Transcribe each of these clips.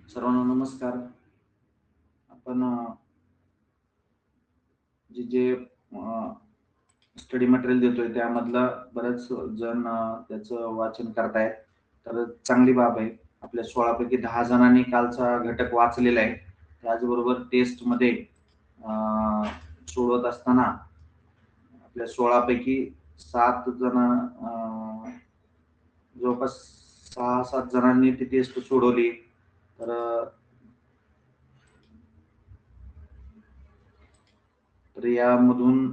सर्वांना नमस्कार. आपण जे जे स्टडी मटेरियल देतोय त्यामधलं बरेच जण त्याचं वाचन करतायत. तर चांगली बाब आहे. आपल्या 16 पैकी 10 जणांनी कालचा घटक वाचलेला आहे. त्याचबरोबर टेस्टमध्ये सोडवत असताना आपल्या 16 पैकी 7 जण जवळपास 6-7 जणांनी ती टेस्ट सोडवली. तर तर यामधून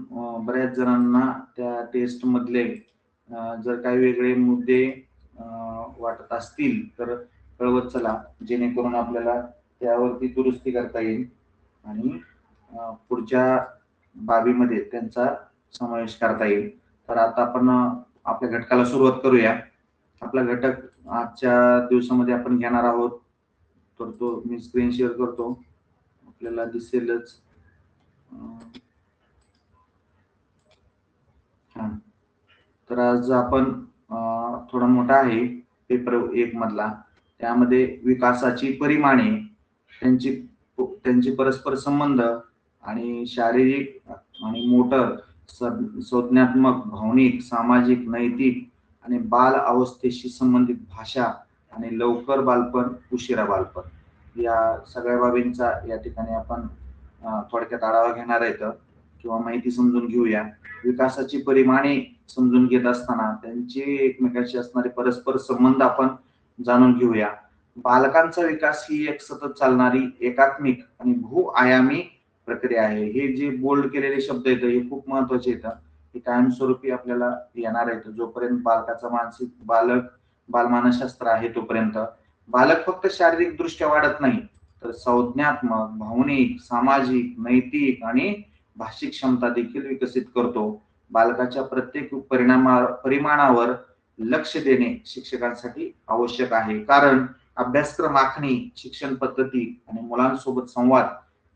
बऱ्याच जणांना त्या टेस्ट मधले जर काही वेगळे मुद्दे वाटत असतील तर कळवत चला, जेणेकरून आपल्याला त्यावरती दुरुस्ती करता येईल आणि पुढच्या बाबीमध्ये त्यांचा समावेश करता येईल. तर आता आपण आपल्या घटकाला सुरुवात करूया. आपला घटक आजच्या दिवसामध्ये आपण घेणार आहोत. तर तो मी स्क्रीन शेअर करतो, आपल्याला दिसेलच. हा, तर आज आपण थोडा मोठा आहे पेपर 1 मधला. त्यामध्ये विकासाची परिमाणे, त्यांची त्यांचे परस्पर संबंध आणि शारीरिक आणि मोटर, संज्ञात्मक, भावनिक, सामाजिक, नैतिक आणि बाल अवस्थेशी संबंधित भाषा आणि लवकर बालपण, उशिरा बालपण या सगळ्या बाबींचा या ठिकाणी आपण थोडक्यात आढावा घेणार आहेत किंवा माहिती समजून घेऊया. विकासाची परिमाणे समजून घेत असताना त्यांचे एकमेकांशी असणारे परस्पर संबंध आपण जाणून घेऊया. बालकांचा विकास ही एक सतत चालणारी एकात्मिक आणि बहुआयामी प्रक्रिया आहे. हे जे बोल्ड केलेले शब्द आहेत हे खूप महत्वाचे येतात. हे कायमस्वरूपी आपल्याला येणार आहेत जोपर्यंत बालकाचा मानसिक बालमानसशास्त्र आहे तोपर्यंत. बालक फक्त शारीरिक दृष्ट्या वाढत नाही, तर संज्ञात्मक, भावनिक, सामाजिक, नैतिक आणि भाषिक क्षमता देखील विकसित करतो. बालकाच्या प्रत्येक परिमाणावर लक्ष देणे शिक्षकांसाठी आवश्यक आहे, कारण अभ्यासक्रम आखणी, शिक्षण पद्धती आणि मुलांसोबत संवाद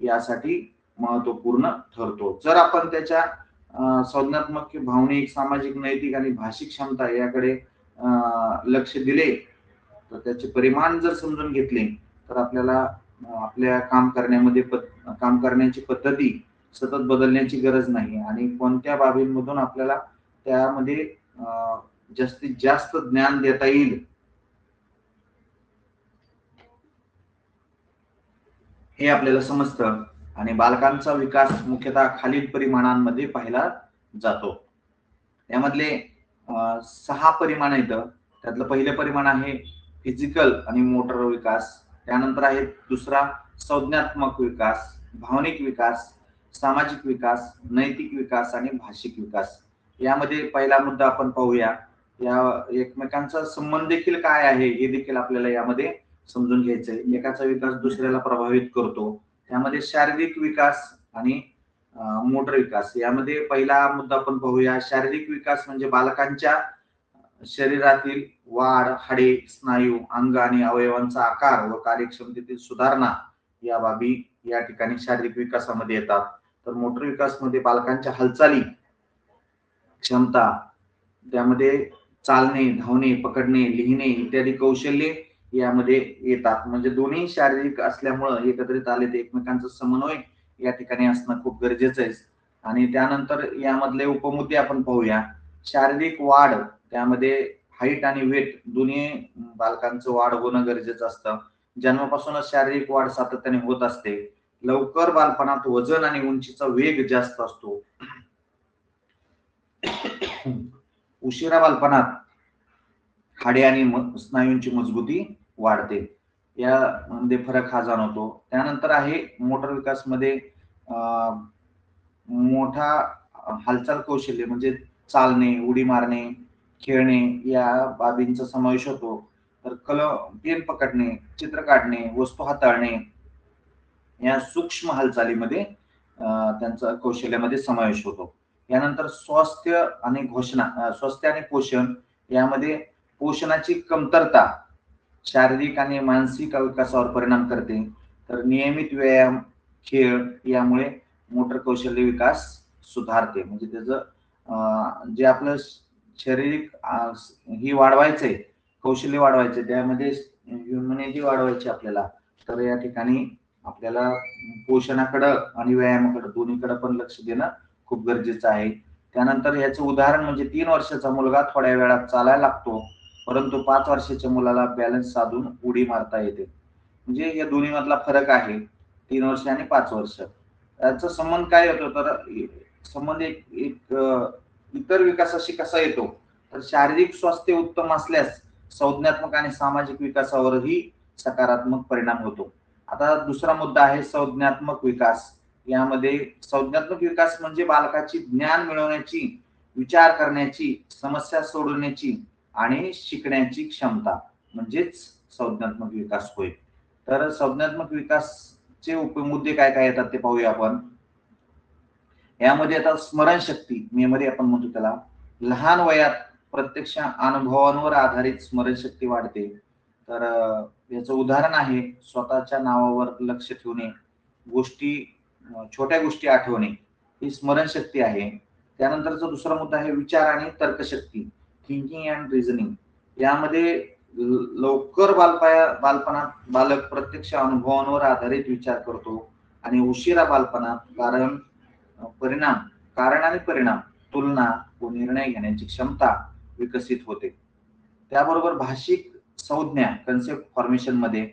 यासाठी महत्वपूर्ण ठरतो. जर आपण त्याच्या संज्ञात्मक, भावनिक, सामाजिक, नैतिक आणि भाषिक क्षमता याकडे लक्ष दिले, तर त्याचे परिमाण जर समजून घेतले, तर आपल्याला आपल्या काम करण्याची पद्धती सतत बदलण्याची गरज नाही आणि कोणत्या बाबींमधून आपल्याला त्यामध्ये जास्तीत जास्त ज्ञान देता येईल हे आपल्याला समजतं. आणि बालकांचा विकास मुख्यतः खालील परिमाणांमध्ये पाहिला जातो. यामधले 6 परिमाण आहेत. त्यातलं पहिलं परिमाण आहे फिजिकल आणि मोटर विकास. त्यानंतर आहे दुसरा संज्ञात्मक विकास, भावनिक विकास, सामाजिक विकास, नैतिक विकास आणि भाषिक विकास. यामध्ये पहिला मुद्दा आपण पाहूया. या एकमेकांचा संबंध देखील काय आहे हे देखील आपल्याला यामध्ये समजून घ्यायचंय. एकाचा विकास दुसऱ्याला प्रभावित करतो. त्यामध्ये शारीरिक विकास आणि मोटर विकास. यामध्ये पहिला मुद्दा आपण पाहूया. शारीरिक विकास म्हणजे बालकांच्या शरीरातील वाढ, हाडे, स्नायू, अंग आणि अवयवांचा आकार व कार्यक्षमतेतील सुधारणा या बाबी या ठिकाणी शारीरिक विकासामध्ये येतात. तर मोटर विकासमध्ये बालकांच्या हालचाली, क्षमता, त्यामध्ये चालणे, धावणे, पकडणे, लिहिणे इत्यादी कौशल्ये यामध्ये येतात. म्हणजे दोन्ही शारीरिक असल्यामुळं एकत्रित आले ते एकमेकांचा समन्वय या ठिकाणी असणं खूप गरजेचं आहे. आणि त्यानंतर यामधले उपमुद्दे आपण पाहूया. शारीरिक वाढ, त्यामध्ये हाईट आणि वेट दोन्ही बालकांचं वाढ होणं गरजेचं असतं. जन्मापासूनच शारीरिक वाढ सातत्याने होत असते. लवकर बालपणात वजन आणि उंचीचा वेग जास्त असतो. उशिरा बालपणात हाडे आणि स्नायूंची मजबूती वाढते. यामध्ये फरक हा जाणवतो. त्यानंतर आहे मोटर विकास मध्ये मोठा हालचाल कौशल्य म्हणजे चालणे, उडी मारणे, खेळणे या बाबींचा समावेश होतो. तर पेन पकडणे, चित्र काढणे, वस्तू हाताळणे या सूक्ष्म हालचालीमध्ये त्यांचा कौशल्यामध्ये समावेश होतो. यानंतर स्वास्थ्य आणि पोषण यामध्ये पोषणाची कमतरता शारीरिक आणि मानसिक विकासावर परिणाम करते. तर नियमित व्यायाम, खेळ यामुळे मोटर कौशल्य विकास सुधारते. म्हणजे त्याचं जे आपलं शारीरिक ही वाढवायचंय, कौशल्य वाढवायचे, त्यामध्ये ह्युमॅनिटी वाढवायची आपल्याला, तर या ठिकाणी आपल्याला पोषणाकडं आणि व्यायामाकडं दोन्हीकडे पण लक्ष देणं खूप गरजेचं आहे. त्यानंतर याचं उदाहरण म्हणजे 3 वर्षाचा मुलगा थोड्या वेळात चालायला लागतो, परंतु 5 वर्षाच्या मुलाला बॅलन्स साधून उडी मारता येते. म्हणजे या दोन्ही मधला फरक आहे, 3 वर्ष आणि 5 वर्ष. याचा संबंध काय होतो, तर संबंध एक एक इतर विकासाशी कसा येतो, तर शारीरिक स्वास्थ्य उत्तम असल्यास संज्ञात्मक आणि सामाजिक विकासावरही सकारात्मक परिणाम होतो. आता दुसरा मुद्दा आहे संज्ञात्मक विकास. यामध्ये संज्ञात्मक विकास म्हणजे बालकाची ज्ञान मिळवण्याची, विचार करण्याची, समस्या सोडवण्याची आणि शिकण्याची क्षमता म्हणजेच संज्ञात्मक विकास होय. तर संज्ञात्मक विकासचे उपमुद्दे काय काय येतात ते पाहूया आपण. यामध्ये आता स्मरणशक्ती, मेमरी आपण म्हणतो त्याला, लहान वयात प्रत्यक्ष अनुभवांवर आधारित स्मरणशक्ती वाढते. तर याचं उदाहरण आहे स्वतःच्या नावावर लक्ष ठेवणे, गोष्टी छोट्या गोष्टी आठवणे, ही स्मरणशक्ती आहे. त्यानंतरचा दुसरा मुद्दा आहे विचार आणि तर्कशक्ती, थिंकिंग अँड रिझनिंग. यामध्ये लवकर बालपणात बालक प्रत्यक्ष अनुभवांवर आधारित विचार करतो आणि उशिरा बालपणात परिणाम कारण आणि परिणाम, तुलना व निर्णय घेण्याची क्षमता विकसित होते. त्याबरोबर भाषिक संज्ञा कन्सेप्ट फॉर्मेशन मध्ये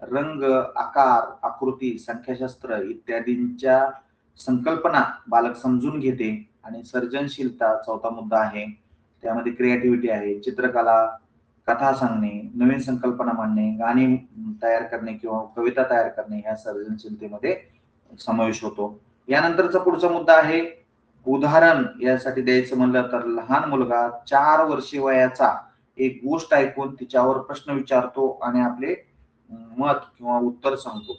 रंग, आकार, आकृती, संख्याशास्त्र इत्यादींच्या संकल्पना बालक समजून घेते. आणि सर्जनशीलता चौथा मुद्दा आहे. त्यामध्ये क्रिएटिव्हिटी आहे, चित्रकला, कथा सांगणे, नवीन संकल्पना मांडणे, गाणी तयार करणे किंवा कविता तयार करणे ह्या सर्जनशीलतेमध्ये समावेश होतो. यानंतरचा पुढचा मुद्दा आहे उदाहरण. यासाठी द्यायचं म्हणलं तर लहान मुलगा 4 वर्षे वयाचा एक गोष्ट ऐकून तिच्यावर प्रश्न विचारतो आणि आपले मत किंवा उत्तर सांगतो.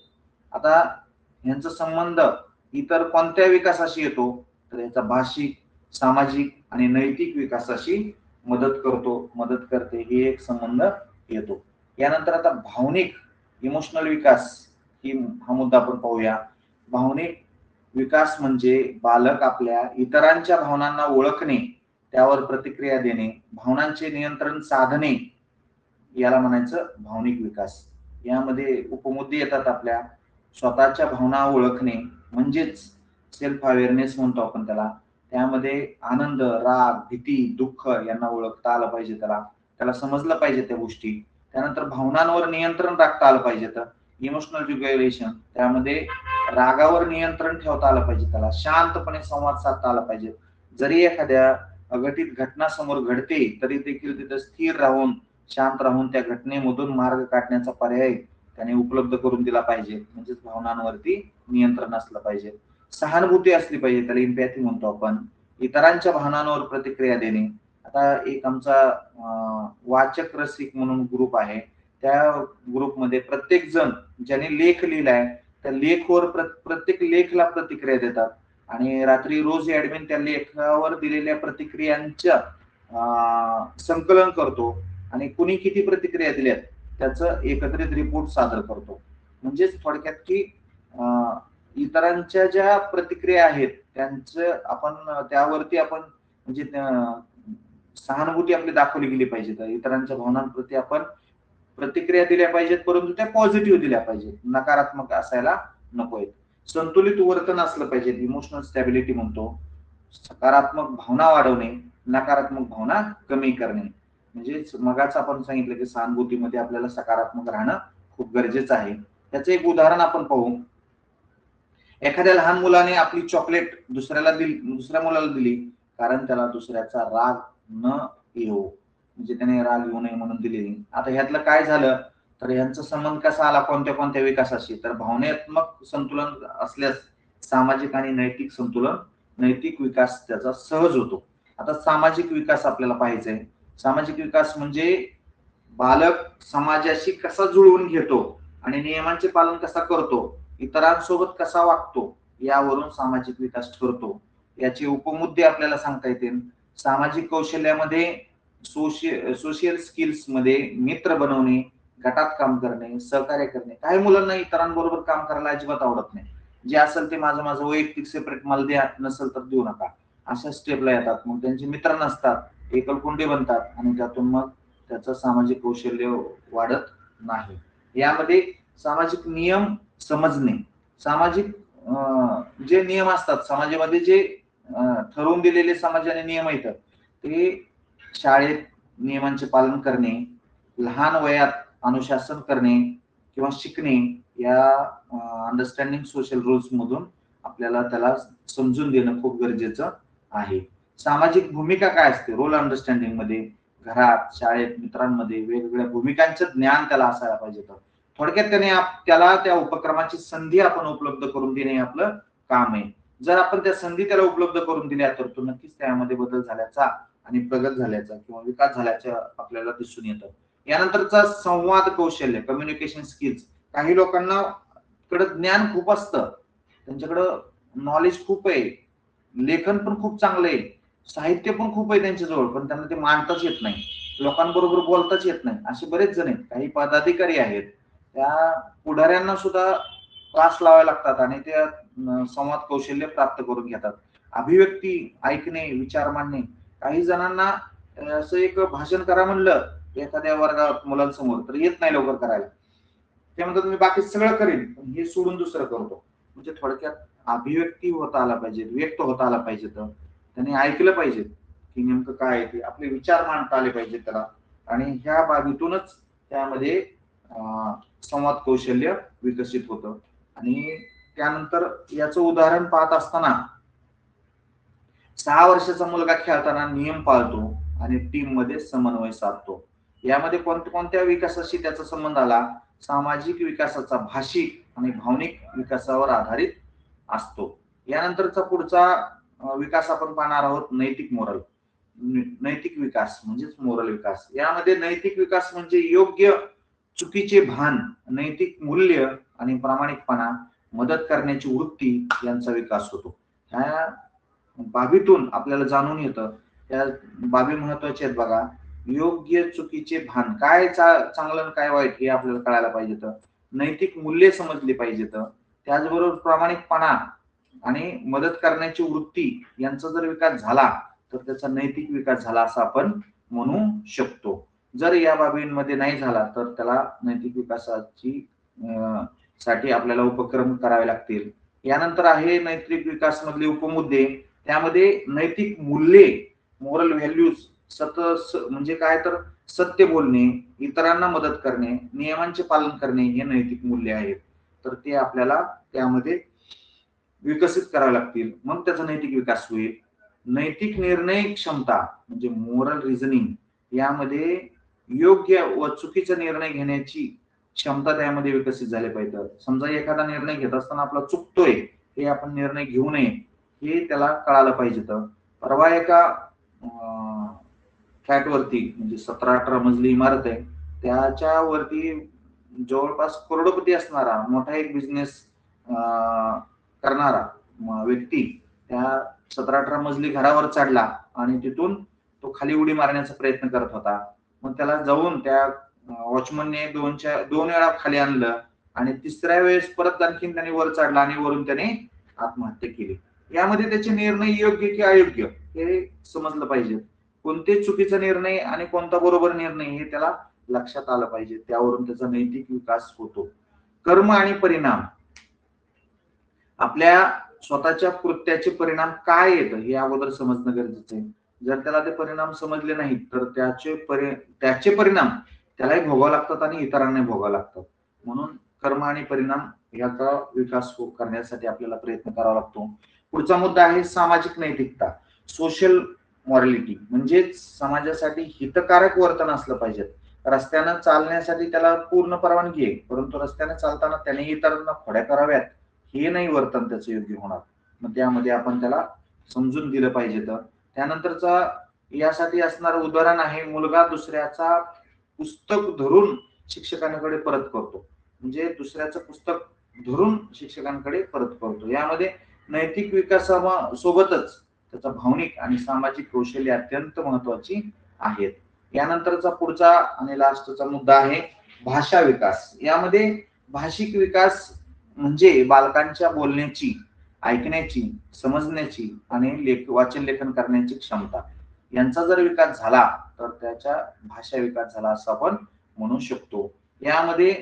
आता यांचा संबंध इतर कोणत्या विकासाशी येतो, तर याचा भाषिक, सामाजिक आणि नैतिक विकासाशी मदत करते, हे एक संबंध येतो. यानंतर आता भावनिक, इमोशनल विकास हा मुद्दा आपण पाहूया. भावनिक विकास म्हणजे बालक आपल्या इतरांच्या भावनांना ओळखणे, त्यावर प्रतिक्रिया देणे, भावनांचे नियंत्रण साधणे, याला म्हणायचं भावनिक विकास. यामध्ये उपमुद्दे येतात आपल्या स्वतःच्या भावना ओळखणे म्हणजेच सेल्फ अवेअरनेस म्हणतो आपण त्याला. त्यामध्ये आनंद, राग, भीती, दुःख यांना ओळखता आलं पाहिजे, त्याला समजलं पाहिजे त्या गोष्टी. त्यानंतर भावनांवर नियंत्रण राखता आलं पाहिजे, तर इमोशनल रेग्युलेशन, त्यामध्ये रागावर नियंत्रण ठेवता आलं पाहिजे, त्याला शांतपणे संवाद साधता आला पाहिजे. जरी एखाद्या अघटित घटना समोर घडते तरी देखील तिथे स्थिर राहून, शांत राहून त्या घटनेमधून मार्ग काढण्याचा पर्याय त्याने उपलब्ध करून दिला पाहिजे, म्हणजेच भावनांवरती नियंत्रण असलं पाहिजे. सहानुभूती असली पाहिजे, त्याला इम्पॅथी म्हणतो आपण, इतरांच्या भावनांवर प्रतिक्रिया देणे. आता एक आमचा वाचक रसिक म्हणून ग्रुप आहे, त्या ग्रुपमध्ये प्रत्येक जण ज्याने लेख लिहिलाय त्या लेखवर प्रत्येक लेखला प्रतिक्रिया देतात आणि रात्री रोज ऍडमिन त्या लेखावर दिलेल्या प्रतिक्रियांच्या संकलन करतो आणि कुणी किती प्रतिक्रिया दिल्यात त्याचं एकत्रित रिपोर्ट सादर करतो. म्हणजेच थोडक्यात की इतरांच्या ज्या प्रतिक्रिया आहेत त्यांचं आपण त्यावरती आपण म्हणजे सहानुभूती आपली दाखवली गेली पाहिजे. तर इतरांच्या भावनांप्रती आपण प्रतिक्रिया दिल्या पाहिजेत, परंतु त्या पॉझिटिव्ह दिल्या पाहिजेत, नकारात्मक असायला नकोय. संतुलित वर्तन असलं पाहिजे, इमोशनल स्टॅबिलिटी म्हणतो. सकारात्मक भावना वाढवणे, नकारात्मक भावना कमी करणे. म्हणजे मगाच आपण सांगितलं की सहानुभूतीमध्ये आपल्याला सकारात्मक राहणं खूप गरजेचं आहे. त्याचं एक उदाहरण आपण पाहू. एखाद्या लहान मुलाने आपली चॉकलेट दुसऱ्या मुलाला दिली कारण त्याला दुसऱ्याचा राग न येऊ, म्हणजे त्याने राग येऊ नये म्हणून दिली. आता ह्यातलं काय झालं, तर यांचा संबंध कसा आला कोणत्या कोणत्या विकासाशी, तर भावनात्मक संतुलन असल्यास सामाजिक आणि नैतिक विकास त्याचा सहज होतो. आता सामाजिक विकास आपल्याला पाहायचंय. सामाजिक विकास म्हणजे बालक समाजाशी कसा जुळवून घेतो आणि नियमांचे पालन कसा करतो, इतरांसोबत कसा वागतो, यावरून सामाजिक विकास ठरतो. याचे उपमुद्दे आपल्याला सांगता येतील. सामाजिक कौशल्यामध्ये सोशियल स्किल्स मध्ये मित्र बनवणे, गटात काम करणे, सहकार्य करणे. काही मुलांना इतरांबरोबर काम करायला अजिबात आवडत नाही, जे असेल ते माझं वैयक्तिक सेपरेट मला द्या, नसेल तर देऊ नका, अशा स्टेपला येतात. मग त्यांचे मित्र नसतात, एकलकोंडे बनतात आणि त्यातून मग त्याचं सामाजिक कौशल्य वाढत नाही. यामध्ये सामाजिक नियम समजणे, सामाजिक जे नियम असतात समाजामध्ये, जे ठरवून दिलेले समाजाने नियम आहेत, ते शाळेत नियमांचे पालन करणे, लहान वयात अनुशासन करणे किंवा शिकणे, या अंडरस्टँडिंग सोशल रूल्स मधून आपल्याला त्याला समजून देणं खूप गरजेचं आहे. सामाजिक भूमिका काय असते, रोल अंडरस्टँडिंग मध्ये घरात, शाळेत, मित्रांमध्ये वेगवेगळ्या भूमिकांचं ज्ञान त्याला असायला पाहिजे. तर थोडक्यात त्याला त्या उपक्रमाची संधी आपण उपलब्ध करून देणे आपलं काम आहे. जर आपण त्या संधी त्याला उपलब्ध करून दिल्या तर तो नक्कीच त्यामध्ये बदल झाल्याचा आणि प्रगत झाल्याचा किंवा विकास झाल्याचा आपल्याला दिसून येतं. यानंतरचा संवाद कौशल्य, कम्युनिकेशन स्किल्स. काही लोकांना कडे ज्ञान खूप असतं, त्यांच्याकडं नॉलेज खूप आहे, लेखन पण खूप चांगलं आहे, साहित्य पण खूप आहे त्यांच्याजवळ, पण त्यांना ते मांडताच येत नाही, लोकांबरोबर बोलताच येत नाही. असे बरेच जण आहेत. काही पदाधिकारी आहेत, त्या पुढाऱ्यांना सुद्धा क्लास लावायला लागतात आणि त्या संवाद कौशल्य प्राप्त करून घेतात. अभिव्यक्ती, ऐकणे, विचार मांडणे. काही जणांना असं एक भाषण करा म्हणलं एखाद्या वर्गात मुलांसमोर तर येत नाही लवकर करायला. ते म्हणतात मी बाकी सगळं करेन पण हे सोडून दुसरं करतो. म्हणजे थोडक्यात अभिव्यक्ती होता आला पाहिजे, व्यक्त होता आला पाहिजे, तर त्यांनी ऐकलं पाहिजे की नेमकं काय आहे ते, आपले विचार मांडता आले पाहिजे त्याला. आणि ह्या बाबीतूनच त्यामध्ये संवाद कौशल्य विकसित होतं. आणि त्यानंतर याचं उदाहरण पाहत असताना 6 वर्षाचा मुलगा खेळताना नियम पाळतो आणि टीम मध्ये समन्वय साधतो. यामध्ये कोणत्या विकासाशी त्याचा संबंध आला, सामाजिक विकासाचा भाषिक आणि भावनिक विकासावर आधारित असतो. यानंतरचा पुढचा विकास आपण पाहणार आहोत नैतिक मोरल. नैतिक विकास म्हणजेच मोरल विकास. यामध्ये नैतिक विकास म्हणजे योग्य चुकीचे भान, नैतिक मूल्य आणि प्रामाणिकपणा, मदत करण्याची वृत्ती यांचा विकास होतो. ह्या बाबीतून आपल्याला जाणून येतं त्या बाबी महत्वाच्या आहेत बघा. योग्य चुकीचे भान, काय चांगलं काय वाईट हे आपल्याला कळायला पाहिजे, तर नैतिक मूल्य समजली पाहिजेत, त्याचबरोबर प्रामाणिकपणा आणि मदत करण्याची वृत्ती यांचा जर विकास झाला तर त्याचा नैतिक विकास झाला असं आपण म्हणू शकतो. जर या बाबींमध्ये नाही झाला तर त्याला नैतिक विकासाची साठी आपल्याला उपक्रम करावे लागतील. यानंतर आहे नैतिक विकास मधले उपमुद्दे. त्यामध्ये नैतिक मूल्ये, मोरल व्हॅल्यूज, म्हणजे काय तर सत्य बोलणे, इतरांना मदत करणे, नियमांचे पालन करणे हे नैतिक मूल्य आहेत. तर ते आपल्याला त्यामध्ये विकसित करावे लागतील, मग त्याचा नैतिक विकास होईल. नैतिक निर्णय क्षमता म्हणजे मोरल रिझनिंग, यामध्ये योग्य व चुकीचा निर्णय घेण्याची क्षमता त्यामध्ये विकसित झाली पाहिजे. समजा एखादा निर्णय घेत असताना आपला चुकतोय, हे आपण निर्णय घेऊ नये हे त्याला कळालं पाहिजे. तर परवा एका फ्लॅट वरती म्हणजे 17-18 मजली इमारत आहे, त्याच्यावरती जवळपास करोडपती असणारा मोठा एक बिझनेस करणारा व्यक्ती त्या 17-18 मजली घरावर चढला आणि तिथून तो खाली उडी मारण्याचा प्रयत्न करत होता. मग त्याला जाऊन त्या वॉचमनने दोन वेळा खाली आणलं आणि तिसऱ्या वेळेस परत आणखीन त्याने वर चढला आणि वरून त्याने आत्महत्या केली. यामध्ये त्याचे निर्णय योग्य की अयोग्य हे समजलं पाहिजे. कोणते चुकीचा निर्णय आणि कोणता बरोबर निर्णय हे त्याला लक्षात आलं पाहिजे. त्यावरून त्याचा नैतिक विकास होतो. कर्म आणि परिणाम, आपल्या स्वतःच्या कृत्याचे परिणाम काय येतं हे अगोदर समजणं गरजेचं आहे. जर त्याला ते परिणाम समजले नाहीत तर त्याचे परिणाम त्यालाही भोगावे लागतात आणि इतरांनाही भोगावे लागतात. म्हणून कर्म आणि परिणाम याचा विकास करण्यासाठी आपल्याला प्रयत्न करावा लागतो. पुढचा मुद्दा आहे सामाजिक नैतिकता, सोशल मॉरॅलिटी, म्हणजे समाजासाठी हितकारक वर्तन असलं पाहिजे. रस्त्यानं चालण्यासाठी त्याला पूर्ण परवानगी आहे, परंतु रस्त्याने चालताना त्याने इतरांना खोड्या कराव्यात हे नाही वर्तन त्याचं योग्य होणार. मग त्यामध्ये आपण त्याला समजून दिलं पाहिजे. तर त्यानंतरचा यासाठी असणारं उदाहरण आहे, मुलगा दुसऱ्याचा पुस्तक धरून शिक्षकांकडे परत करतो, म्हणजे दुसऱ्याचं पुस्तक धरून शिक्षकांकडे परत करतो. यामध्ये नैतिक विकासासोबतच त्याचा भावनिक आणि सामाजिक कौशल्य अत्यंत महत्वाची आहेत. यानंतरचा पुढचा आणि लास्टचा मुद्दा आहे भाषा विकास. यामध्ये भाषिक विकास म्हणजे बालकांच्या बोलण्याची, ऐकण्याची, समजण्याची आणि वाचन लेखन करण्याची क्षमता यांचा जर विकास झाला तर त्याच्या भाषा विकास झाला असं आपण म्हणू शकतो. यामध्ये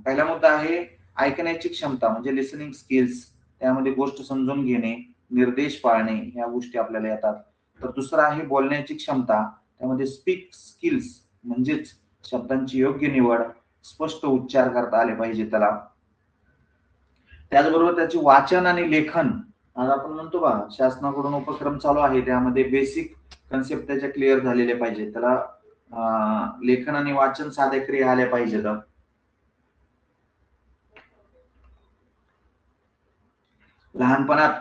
पहिला मुद्दा आहे ऐकण्याची क्षमता म्हणजे लिसनिंग स्किल्स, त्यामध्ये गोष्ट समजून घेणे, निर्देश पाळणे ह्या गोष्टी आपल्याला येतात. तर दुसरा आहे बोलण्याची क्षमता, त्यामध्ये स्पीक स्किल्स म्हणजेच शब्दांची योग्य निवड, स्पष्ट उच्चार करता आले पाहिजे त्याला. त्याचबरोबर त्याचे वाचन आणि लेखन, आज आपण म्हणतो बा शासनाकडून उपक्रम चालू आहे, त्यामध्ये बेसिक कन्सेप्ट त्याच्या क्लिअर झालेले पाहिजे. त्याला लेखन आणि वाचन साध्या क्रिया आल्या पाहिजेत. लहानपणात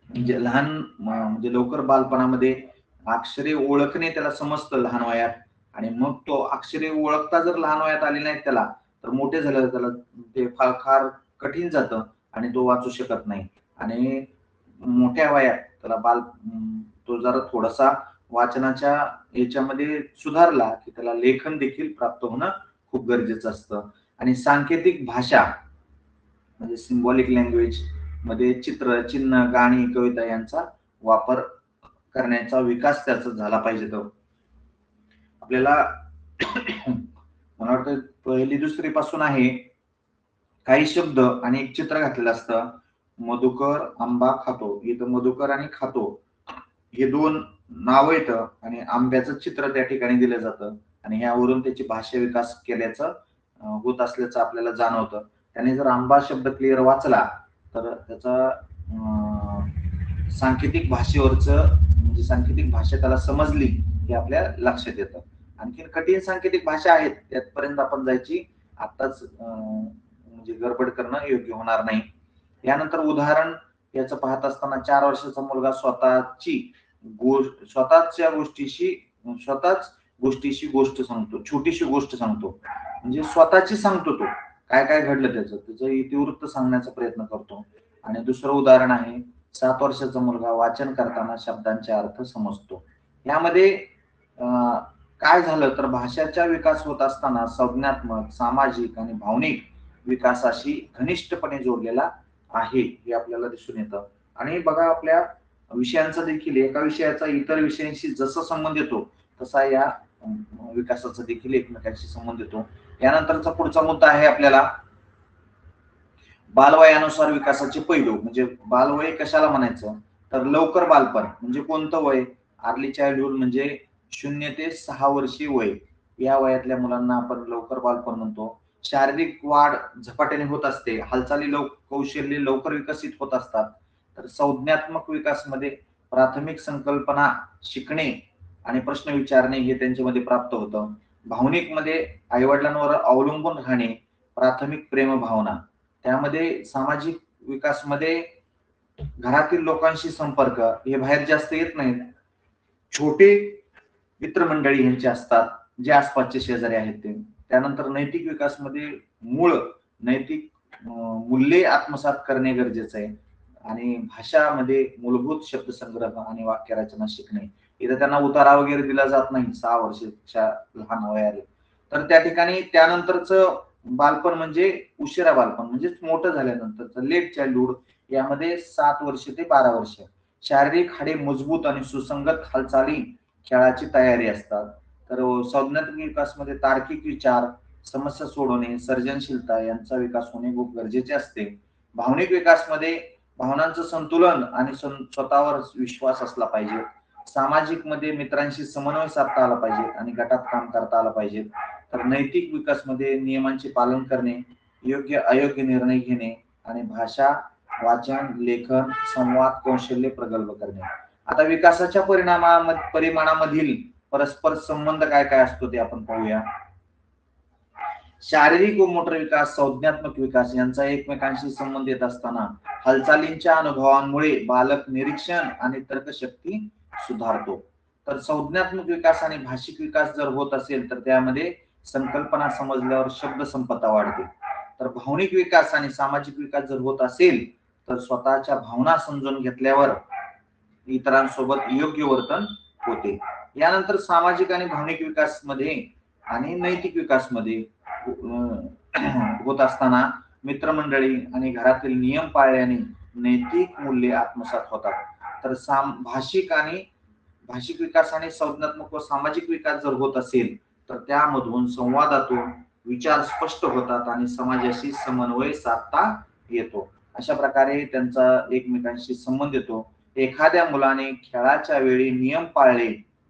म्हणजे लवकर बालपणामध्ये अक्षरे ओळखणे त्याला समजतं लहान वयात, आणि मग तो अक्षरे ओळखता जर लहान वयात आली नाहीत त्याला, तर मोठे झाल्यावर त्याला ते फार फार कठीण जातं आणि तो वाचू शकत नाही. आणि मोठ्या वयात त्याला तो जरा थोडासा वाचनाच्या याच्यामध्ये सुधारला की त्याला लेखन देखील प्राप्त होणं खूप गरजेचं असतं. आणि सांकेतिक भाषा म्हणजे सिम्बॉलिक लँग्वेज मध्ये चित्र, चिन्ह, गाणी, कविता यांचा वापर करण्याचा विकास त्याचा झाला पाहिजे. तो आपल्याला मला वाटतं पहिली दुसरी पासून आहे, काही शब्द आणि एक चित्र घातलेलं असतं. मधुकर आंबा खातो, इथं मधुकर आणि खातो हे दोन नाव येतं आणि आंब्याचं चित्र त्या ठिकाणी दिलं जातं, आणि यावरून त्याची भाषा विकास केल्याचं होत असल्याचं आपल्याला जाणवतं. त्याने जर आंबा शब्द क्लिअर वाचला तर त्याचा सांकेतिक भाषेवरचं म्हणजे सांकेतिक भाषा त्याला समजली हे आपल्या लक्षात येतं. आणखीन कठीण सांकेतिक भाषा आहेत, त्यातपर्यंत आपण जायची आताच म्हणजे गडबड करणं योग्य होणार नाही. यानंतर उदाहरण याचं पाहत असताना 4 वर्षाचा मुलगा स्वतःच्या गोष्टीशी गोष्ट सांगतो, छोटीशी गोष्ट सांगतो, म्हणजे स्वतःची सांगतो. तो काय काय घडलं त्याचं इतिवृत्त सांगण्याचा प्रयत्न करतो. आणि दुसरं उदाहरण आहे, 7 वर्षाचा मुलगा वाचन करताना शब्दांचे अर्थ समजतो. यामध्ये काय झालं तर भाषाचा विकास होत असताना संज्ञात्मक, सामाजिक आणि भावनिक विकासाशी घनिष्ठपणे जोडलेला आहे हे आपल्याला दिसून येतं. आणि बघा आपल्या विषयांचा देखील एका विषयाचा इतर विषयांशी जसा संबंध येतो तसा या विकासाचा देखील एकमेकांशी संबंध येतो. यानंतरचा पुढचा मुद्दा आहे आपल्याला बालवयानुसार विकासाचे पैलू. म्हणजे बालवय कशाला म्हणायचं तर लवकर बालपण म्हणजे कोणतं वय, अर्ली चाइल्डहुड म्हणजे 0 ते 6 वर्षीय वय, या वयातल्या मुलांना आपण लवकर बालपण म्हणतो. शारीरिक वाढ झपाट्याने होत असते, हालचाली कौशल्य लवकर विकसित होत असतात. तर संज्ञात्मक विकास मध्ये प्राथमिक संकल्पना शिकणे आणि प्रश्न विचारणे हे त्यांच्यामध्ये प्राप्त होतं. भावनिक मध्ये आईवडिलांवर अवलंबून राहणे, प्राथमिक प्रेम भावना. त्यामध्ये सामाजिक विकासमध्ये घरातील लोकांशी संपर्क हे बाहेर जास्त येत नाहीत, छोटे मित्रमंडळी यांचे असतात जे आसपासचे शेजारी आहेत ते. त्यानंतर नैतिक विकासमध्ये मूळ नैतिक मूल्ये आत्मसात करणे गरजेचं आहे. आणि भाषामध्ये मूलभूत शब्दसंग्रह आणि वाक्यरचना शिकणे. इथं त्यांना उतारा वगैरे दिला जात नाही 6 वर्षाच्या लहान वयाला. तर त्या ठिकाणी त्यानंतरच बालपण म्हणजे उशिरा बालपण म्हणजेच मोठं झाल्यानंतरचं लेट चाइल्डहुड, यामध्ये 7 वर्ष ते 12 वर्ष. शारीरिक हाडे मजबूत आणि सुसंगत हालचाली, खेळाची तयारी असतात. तर संज्ञानात्मक विकासमध्ये तार्किक विचार, समस्या सोडवणे, सर्जनशीलता यांचा विकास होणे खूप गरजेचे असते. भावनिक विकासमध्ये भावनांचं संतुलन आणि स्वतःवर विश्वास असला पाहिजे. सामाजिक मध्ये मित्रांशी समन्वय साधता आला पाहिजे आणि गटात काम करता आलं पाहिजे. तर नैतिक विकासमध्ये नियमांचे पालन करणे, योग्य अयोग्य निर्णय घेणे आणि भाषा, वाचन, लेखन, संवाद कौशल्य प्रगल्भ करणे. आता विकासाच्या परिमाणामधील परस्पर संबंध काय काय असतो ते आपण पाहूया. शारीरिक व मोटर विकास, संज्ञात्मक विकास यांचा एकमेकांशी संबंध येत असताना हालचालींच्या अनुभवांमुळे बालक निरीक्षण आणि तर्कशक्ती सुधारतो. तर संज्ञात्मक विकास आणि भाषिक विकास जर होत असेल तर त्यामध्ये संकल्पना समजल्यावर शब्द संपदा वाढते. तर भावनिक विकास आणि सामाजिक विकास जर होत असेल तर स्वतःच्या भावना समजून घेतल्यावर इतरांसोबत योग्य वर्तन होते. यानंतर सामाजिक आणि भावनिक विकास मध्ये आणि नैतिक विकास मध्ये होत असताना मित्रमंडळी आणि घरातील नियम पाळल्याने नैतिक मूल्ये आत्मसात होतात. तर भाषिक विकास आणि संज्ञात्मक व सामाजिक विकास जर होत असेल तर त्यामधून संवादातून विचार स्पष्ट होतात आणि समाजाशी समन्वय साधता येतो. अशा प्रकारे त्यांचा एकमेकांशी संबंध येतो. एखाद्या मुलाने खेळाच्या वेळी नियम पाळले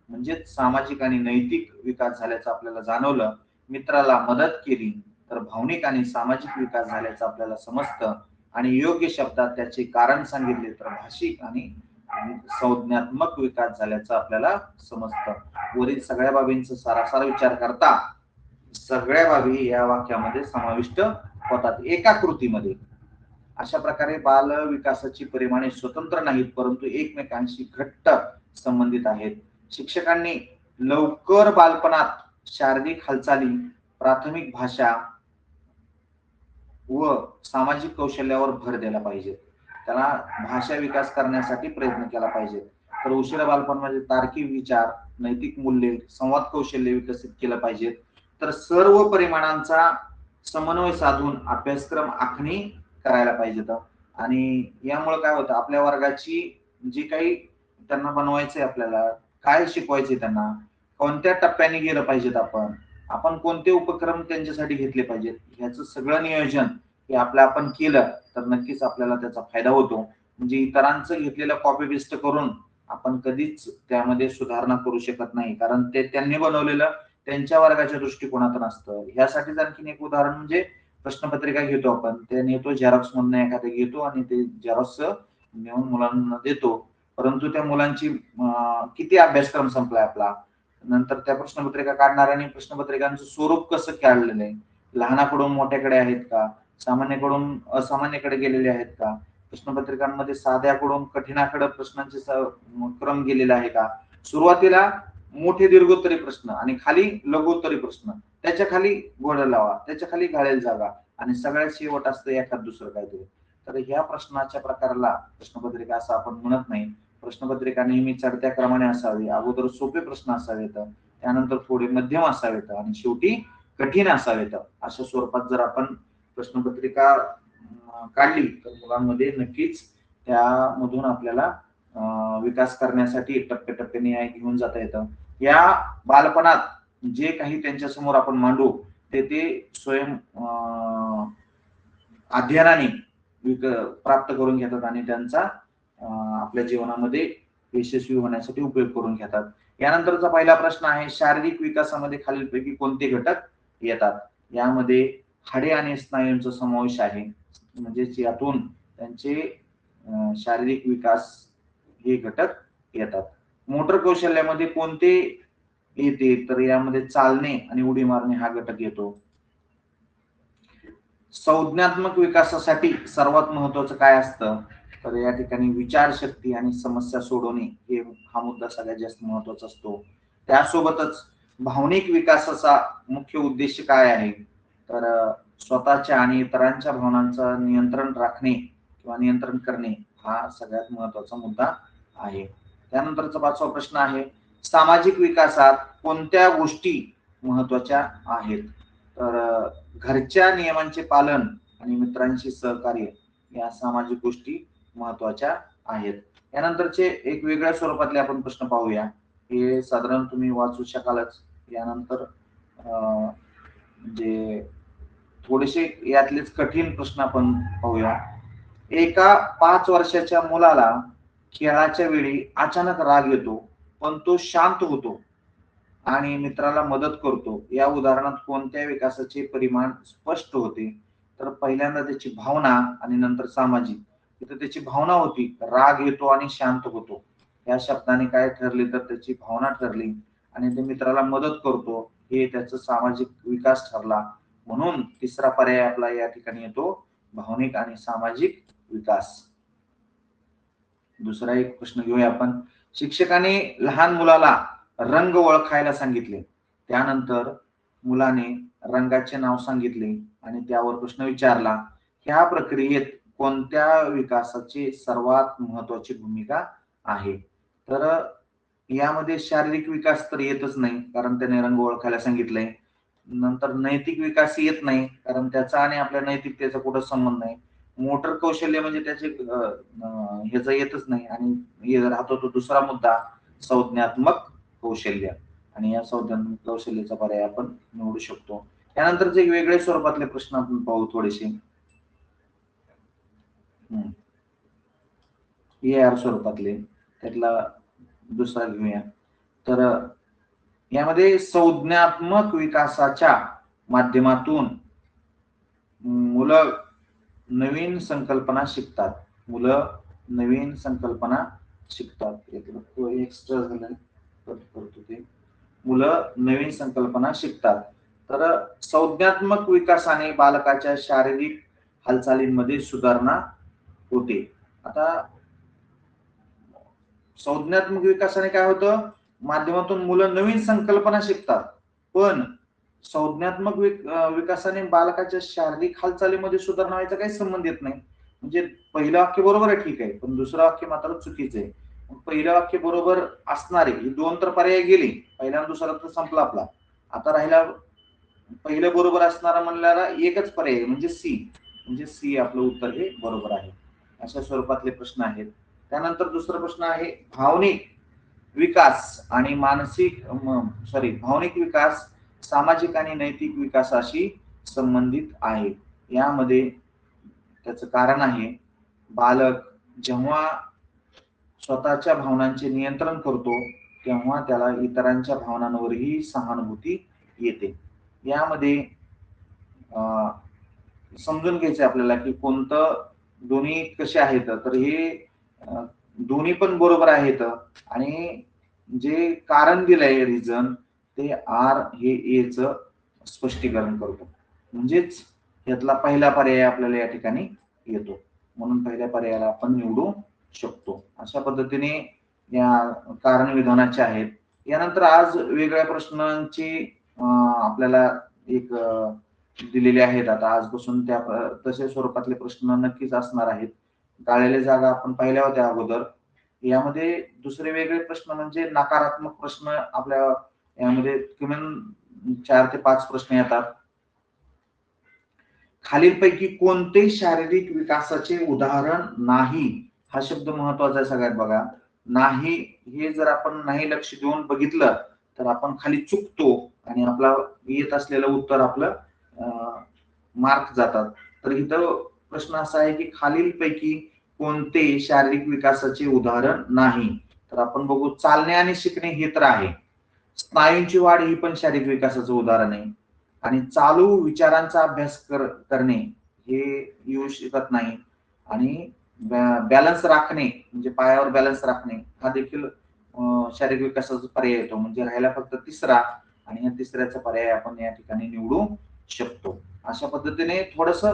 म्हणजेच सामाजिक आणि नैतिक विकास झाल्याचं आपल्याला जाणवलं, मित्राला मदत केली तर भावनिक आणि सामाजिक विकास झाल्याचं आपल्याला समजतं आणि योग्य शब्दात त्याचे कारण सांगितले तर भाषिक आणि संज्ञात्मक विकास झाल्याचं आपल्याला समजतं. वरील सगळ्या बाबींचा सारासार विचार करता सगळ्या बाबी या वाक्यामध्ये समाविष्ट होतात एका कृतीमध्ये. अशा प्रकारे बाल विकासाची परिमाणे स्वतंत्र नाहीत परंतु एकमेकांशी घट्ट संबंधित आहेत. शिक्षकांनी लवकर बालपणात शारीरिक हालचाली, प्राथमिक भाषा व सामाजिक कौशल्यावर भर द्यायला पाहिजे. त्याला भाषा विकास करण्यासाठी प्रयत्न केला पाहिजे. तर उशिरा बालपणामध्ये तार्किक विचार, नैतिक मूल्ये, संवाद कौशल्य विकसित केलं पाहिजे. तर सर्व परिमाणांचा समन्वय साधून अभ्यासक्रम आखणी करायला पाहिजे. आणि यामुळे काय होतं, आपल्या वर्गाची जी काही त्यांना बनवायचंय, आपल्याला काय शिकवायचंय, त्यांना कोणत्या टप्प्याने गेलं पाहिजेत, आपण कोणते उपक्रम त्यांच्यासाठी घेतले पाहिजेत, ह्याचं सगळं नियोजन हे आपण केलं तर नक्कीच आपल्याला त्याचा फायदा होतो. म्हणजे इतरांचं घेतलेलं कॉपी पेस्ट करून आपण कधीच त्यामध्ये सुधारणा करू शकत नाही, कारण ते त्यांनी बनवलेलं त्यांच्या वर्गाच्या दृष्टिकोनातून असतं. ह्यासाठीच आणखीन एक उदाहरण म्हणजे प्रश्नपत्रिका घेतो आपण, ते नेतो झेरॉक्स मधून एखादं घेतो आणि ते झेरॉक्स नेऊन मुलांना देतो, परंतु त्या मुलांची किती अभ्यासक्रम संपलाय आपला, नंतर त्या प्रश्नपत्रिका काढणाऱ्यांनी प्रश्नपत्रिकांचं स्वरूप कसं काढलेलं आहे, लहानाकडून मोठ्याकडे आहेत का, सामान्यकडून असामान्यकडे गेलेले आहेत का, प्रश्नपत्रिकांमध्ये साध्याकडून कठीणाकडे प्रश्नांचे क्रम गेलेला आहे का, सुरुवातीला मोठे दीर्घोत्तरी प्रश्न आणि खाली लघुत्तरी प्रश्न, त्याच्या खाली घोडा लावा, त्याच्या खाली घालेल जागा आणि सगळ्यात शेवट असतं एखाद दुसरं काहीतरी. तर ह्या प्रश्नाच्या प्रकाराला प्रश्नपत्रिका असं आपण म्हणत नाही. प्रश्नपत्रिका नेहमी चढत्या क्रमाने असावी. अगोदर सोपे प्रश्न असावेत, त्यानंतर थोडे मध्यम असावेत आणि शेवटी कठीण असावेत. अशा स्वरूपात जर आपण प्रश्नपत्रिका काढली तर मुलांमध्ये नक्कीच त्यामधून आपल्याला विकास करण्यासाठी टप्प्याटप्प्याने घेऊन जाता येतं. या बालपणात जे काही त्यांच्या समोर आपण मांडू ते स्वयं अध्ययनाने प्राप्त करून घेतात आणि त्यांचा आपल्या जीवनामध्ये यशस्वी होण्यासाठी उपयोग करून घेतात. यानंतरचा पहिला प्रश्न आहे, शारीरिक विकासामध्ये खालीलपैकी कोणते घटक येतात? यामध्ये हाडे आणि स्नायूंचा समावेश आहे, म्हणजेच यातून त्यांचे शारीरिक विकास हे घटक येतात. मोटर कौशल्यामध्ये कोणते येते? तर यामध्ये चालणे आणि उडी मारणे हा घटक येतो. संज्ञात्मक विकासासाठी सर्वात महत्वाचं काय असतं? तर या ठिकाणी विचारशक्ती आणि समस्या सोडवणे हा मुद्दा सगळ्यात जास्त महत्वाचा असतो. त्यासोबतच भावनिक विकासाचा मुख्य उद्देश काय आहे? तर स्वतःच्या आणि इतरांच्या भावनांचं नियंत्रण राखणे किंवा नियंत्रण करणे हा सगळ्यात महत्वाचा मुद्दा आहे. त्यानंतरचा 5वा प्रश्न आहे, सामाजिक विकासात कोणत्या गोष्टी महत्वाच्या आहेत? तर घरच्या नियमांचे पालन आणि मित्रांशी सहकार्य या सामाजिक गोष्टी महत्वाच्या आहेत. यानंतरचे एक वेगळ्या स्वरूपातले आपण प्रश्न पाहूया, हे साधारण तुम्ही वाचू शकालच. यानंतर म्हणजे थोडेसे यातलेच कठीण प्रश्न आपण पाहूया. एका 5 वर्षाच्या मुलाला खेळाच्या वेळी अचानक राग येतो पण तो शांत होतो आणि मित्राला मदत करतो. या उदाहरणात कोणत्या विकासाचे परिमाण स्पष्ट होते? तर पहिल्यांदा त्याची भावना आणि नंतर सामाजिक. तिथे त्याची भावना होती, राग येतो आणि शांत होतो. या शब्दाने काय ठरले तर त्याची भावना ठरली आणि ते मित्राला मदत करतो हे त्याचा सामाजिक विकास ठरला. म्हणून तिसरा पर्याय आपला या ठिकाणी येतो, भावनिक आणि सामाजिक विकास. दुसरा एक प्रश्न घेऊया आपण. शिक्षकाने लहान मुलाला रंग ओळखायला सांगितले, त्यानंतर मुलाने रंगाचे नाव सांगितले आणि त्यावर प्रश्न विचारला. ह्या प्रक्रियेत कोणत्या विकासाची सर्वात महत्वाची भूमिका आहे? तर यामध्ये शारीरिक विकास तर येतच नाही, कारण त्याने रंग ओळखायला सांगितलंय. नंतर नैतिक विकास येत नाही, कारण त्याचा आणि आपल्या नैतिकतेचा कुठं संबंध नाही. मोटर कौशल्य म्हणजे त्याचे ह्याचा येतच नाही. आणि राहतो तो दुसरा मुद्दा, संज्ञात्मक कौशल्य. आणि या संज्ञानात्मक कौशल्याचा पर्याय आपण निवडू शकतो. त्यानंतरचे एक वेगळे स्वरूपातले प्रश्न आपण पाहू थोडेसे. AR स्वरूपातले, त्यातला दुसरा घेऊया. तर यामध्ये संज्ञात्मक विकासाच्या माध्यमातून मुलं नवीन संकल्पना शिकतात. मुलं नवीन संकल्पना शिकतात. एक्स्ट्रा झालं करतो ते. मुलं नवीन संकल्पना शिकतात. तर संज्ञात्मक विकासाने बालकाच्या शारीरिक हालचालींमध्ये सुधारणा होते. आता संज्ञात्मक विकासाने काय होतं, माध्यमातून मुलं नवीन संकल्पना शिकतात, पण संज्ञात्मक विकासाने बालकाच्या शारीरिक हालचालीमध्ये सुधारणा व्हायचा काही संबंध येत नाही. म्हणजे पहिलं वाक्य बरोबर आहे, ठीक आहे, पण दुसरं वाक्य मात्र चुकीचं आहे. पहिलं वाक्य बरोबर असणारे हे दोन तर पर्याय गेले, पहिला आणि दुसरा तर संपला आपला. आता राहिला पहिलं बरोबर असणारा म्हणल्याला एकच पर्याय म्हणजे सी, म्हणजे सी आपलं उत्तर हे बरोबर आहे. अशा स्वरूपातले प्रश्न आहेत. त्यानंतर दुसरा प्रश्न आहे भावनिक विकास आणि भावनिक विकास सामाजिक आणि नैतिक विकासाशी संबंधित आहे. यामध्ये त्याचं कारण आहे, बालक जेव्हा स्वतःच्या भावनांचे नियंत्रण करतो तेव्हा त्याला इतरांच्या भावनांवरही सहानुभूती येते. यामध्ये समजून घ्यायचं आपल्याला की कोणतं दोन्ही कसे आहेत. तर हे दोन्ही पण बरोबर आहेत आणि जे कारण दिलंय रिझन ते आर हे ए च स्पष्टीकरण करतो. म्हणजेच यातला पहिला पर्याय आपल्याला या ठिकाणी येतो, म्हणून पहिल्या पर्यायाला आपण निवडू शकतो. अशा पद्धतीने या कारण विधानाचे आहेत. यानंतर आज वेगळ्या प्रश्नांची आपल्याला एक दिलेले आहेत. आता आजपासून त्या तसे स्वरूपातले प्रश्न नक्कीच असणार आहेत. गाळलेल्या जागा आपण पाहिल्या होत्या अगोदर. यामध्ये दुसरे वेगळे प्रश्न म्हणजे नकारात्मक प्रश्न आपल्या यामध्ये किमान 4 ते 5 प्रश्न येतात. खालीलपैकी कोणते शारीरिक विकासाचे उदाहरण नाही, हा शब्द महत्वाचा आहे सगळ्यात बघा. नाही हे जर आपण नाही लक्ष देऊन बघितलं तर आपण खाली चुकतो आणि आपला येत असलेलं उत्तर आपलं मार्क जातात. तर इथं प्रश्न असा आहे की खालीलपैकी कोणते शारीरिक विकासाचे उदाहरण नाही. तर आपण बघू, चालणे आणि शिकणे हे तर आहे. स्नायूंची वाढ ही पण शारीरिक विकासाचं उदाहरण आहे. आणि चालू विचारांचा अभ्यास करणे हे येऊ शकत नाही. आणि बॅलन्स राखणे म्हणजे पायावर बॅलन्स राखणे हा देखील शारीरिक विकासाचा पर्याय येतो. म्हणजे राहिला फक्त तिसरा आणि या तिसऱ्याचा पर्याय आपण या ठिकाणी निवडू शकतो. अशा पद्धतीने थोडस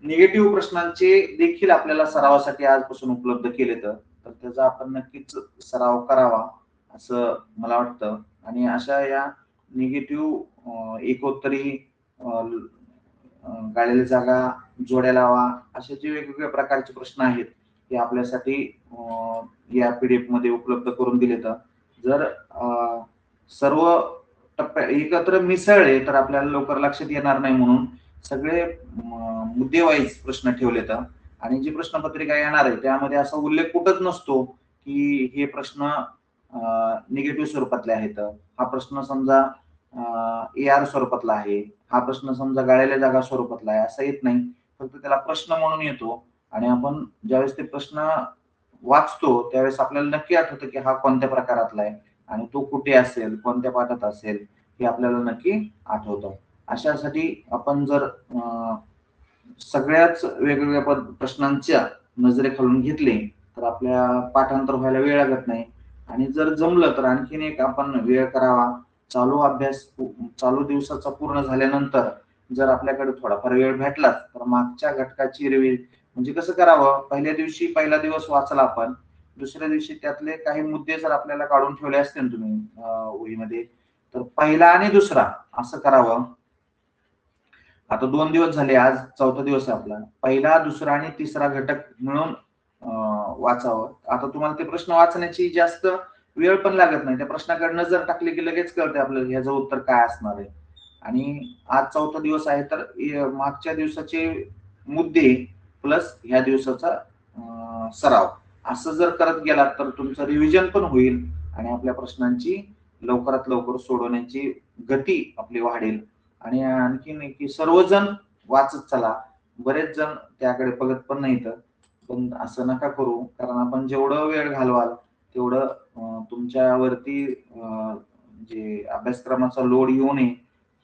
निगेटिव्ह प्रश्नांचे देखील आपल्याला सरावासाठी आजपासून उपलब्ध केले तर त्याचा आपण नक्कीच सराव करावा असं मला वाटतं. आणि अशा या निगेटिव्ह एकोत्तरी गाळलेल्या जागा, जोड्या लावा, असे जे वेगवेगळ्या प्रकारचे प्रश्न आहेत ते आपल्यासाठी या पीडीएफ मध्ये उपलब्ध करून दिले. तर जर सर्व टप्प्या एकत्र मिसळले तर आपल्याला लवकर लक्षात येणार नाही, म्हणून सगळे मुद्दे वाईज प्रश्न ठेवलेत. आणि जी प्रश्नपत्रिका येणार आहे त्यामध्ये असा उल्लेख कुठंच नसतो की हे प्रश्न निगेटिव्ह स्वरूपातले आहेत. हा प्रश्न समजा AR स्वरूपातला आहे, हा प्रश्न समजा गाळलेल्या जागा स्वरूपातला आहे, असं येत नाही. फक्त त्याला प्रश्न म्हणून येतो आणि आपण ज्यावेळेस ते प्रश्न वाचतो त्यावेळेस आपल्याला नक्की आठवतं की हा कोणत्या प्रकारातला आहे आणि तो कुठे असेल, कोणत्या पाठात असेल हे आपल्याला नक्की आठवतं. अशासाठी आपण जर सगळ्याच वेगवेगळ्या प्रश्नांच्या नजरेखालून घेतले तर आपल्या पाठांतर व्हायला वेळ लागत नाही. आणि जर जमलं तर आणखीन एक आपण वेळ करावा. चालू अभ्यास चालू दिवसाचा पूर्ण झाल्यानंतर जर आपल्याकडे थोडाफार वेळ भेटला तर मागच्या घटकाची म्हणजे कसं करावं, पहिल्या दिवशी पहिला दिवस वाचला आपण, दुसऱ्या दिवशी त्यातले काही मुद्दे जर आपल्याला काढून ठेवले असतील तुम्ही वहीमध्ये तर पहिला आणि दुसरा असं करावं. आता 2 दिवस झाले, आज 4था दिवस आहे आपला. पहिला, दुसरा आणि तिसरा घटक मिळून वाचावं. आता तुम्हाला ते प्रश्न वाचण्याची जास्त वेळ पण लागत नाही. त्या प्रश्नाकडे नजर टाकली की लगेच कळते आपल्याला ह्याचं उत्तर काय असणार आहे. आणि आज 4था दिवस आहे तर मागच्या दिवसाचे मुद्दे प्लस ह्या दिवसाचा सराव असं जर करत गेलात तर तुमचं रिव्हिजन पण होईल आणि आपल्या प्रश्नांची लवकरात लवकर सोडवण्याची गती आपली वाढेल. आणि आणखीन की सर्वजण वाचत चला. बरेच जण त्याकडे बघत पण नाहीत. पण असं नका करू, कारण आपण जेवढं वेळ घालवाल तेवढं तुमच्यावरती जे अभ्यासक्रमाचा लोड येऊ नये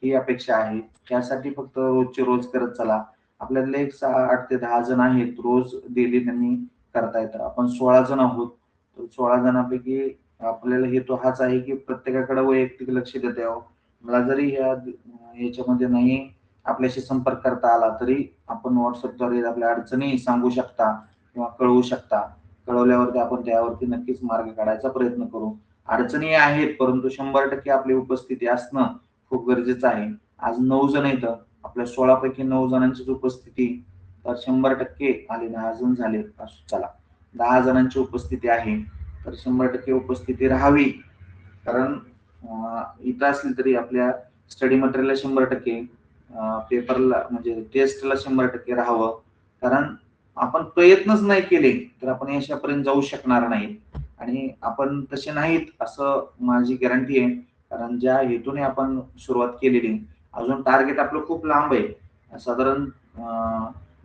ही अपेक्षा आहे. त्यासाठी फक्त रोजचे रोज करत चला. आपल्यातले एक 8 ते 10 जण आहेत, रोज डेली त्यांनी करता येतं. आपण 16 जण आहोत. तर 16 जणांपैकी आपल्याला हेतू हाच आहे की प्रत्येकाकडे वैयक्तिक लक्ष देता यावं. मला जरी याच्यामध्ये नाही आपल्याशी संपर्क करता आला तरी आपण व्हॉट्सअपद्वारे आपल्या अडचणी सांगू शकता किंवा कळवू शकता. कळवल्यावरती आपण त्यावरती नक्कीच मार्ग काढायचा प्रयत्न करू. अडचणी आहेत, परंतु 100% आपली उपस्थिती असणं खूप गरजेचं आहे. आज 9 जण येतं. आपल्या 16 पैकी 9 जणांचीच उपस्थिती, तर 100% आले. 10 जण झाले. चला, 10 जणांची उपस्थिती आहे, तर 100% उपस्थिती राहावी. कारण इथं असली तरी आपल्या स्टडी मटेरियलला 100%, पेपरला म्हणजे टेस्टला 100% राहावं. कारण आपण प्रयत्नच नाही केले तर आपण यशापर्यंत जाऊ शकणार नाही. आणि आपण तसे नाहीत असं माझी गॅरंटी आहे. कारण ज्या हेतूने आपण सुरुवात केलेली, अजून टार्गेट आपलं खूप लांब आहे. साधारण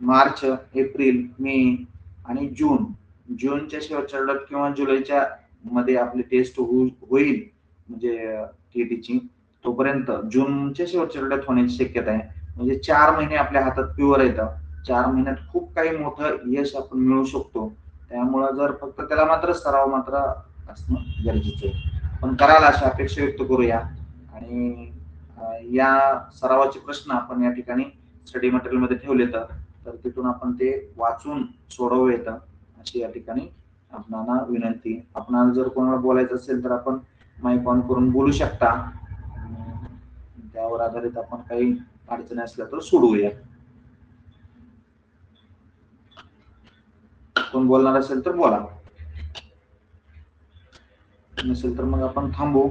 मार्च, एप्रिल, मे आणि जूनच्या शेवटच्या आठवड्यात किंवा जुलैच्या मध्ये आपली टेस्ट होईल, म्हणजे टीटीची. तोपर्यंत जूनच्या शेवटच्या आठवड्यात होण्याची शक्यता आहे. म्हणजे 4 महिने आपल्या हातात प्युअर येतात. 4 महिन्यात खूप काही मोठं यश आपण मिळवू शकतो. त्यामुळं जर फक्त त्याला मात्र सराव मात्र असणं गरजेचं आहे. पण कराल अशा अपेक्षा व्यक्त करूया. आणि या सरावाचे प्रश्न आपण या ठिकाणी स्टडी मटेरियल मध्ये ठेवले तर तिथून आपण ते वाचून सोडवू येतं, अशी या ठिकाणी आपणाला विनंती. आपणाला जर कोणाला बोलायचं असेल तर आपण माईक ऑन करून बोलू शकता. त्यावर आधारित आपण काही अडचणी असल्या तर सोडवूया. कोण बोलणार असेल तर बोला, नसेल तर मग आपण थांबू.